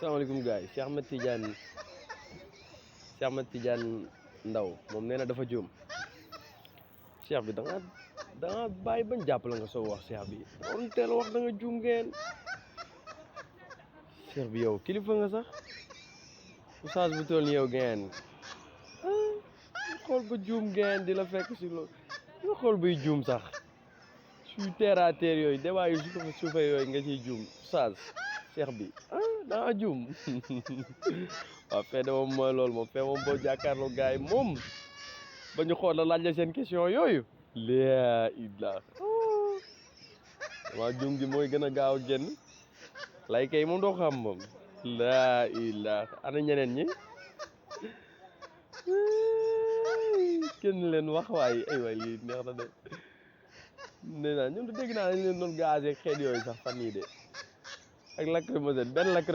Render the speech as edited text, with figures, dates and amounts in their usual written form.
salaamaaleykum gars yi Cheikh Ahmed Tidiane Ndaw moom nee na dafa juum Cheikh bi da nga bàyyi bañ jàpp la nga soo wax Cheikh bi on teel wax da nga juum ngeen Cheikh bi yow kilifa nga sax oustaz bu toll ni yow ngeen xool ba juum ngeen di la fekk si loolu nga xool buy juum sax suy terre à terre yooyu débat yu suufe yooyu nga ciy juum oustaz Cheikh bi da nga juum waaw fee de moom mooy loolu moom fee moom boo jàkkaarloo gars yi moom ba ñu xool la laaj la seen question yooyu laa illah waa juum gi mooy gën a gaaw a génn lay kay moom doo xam moom laa illah ana ñeneen ñi kenn leen wax waay ay waay lii neex na de nee naa ñun de dégg naa dañ leen doon gazé xeet yooyu sax fan yii de ak lacrymogène benn lacrymogène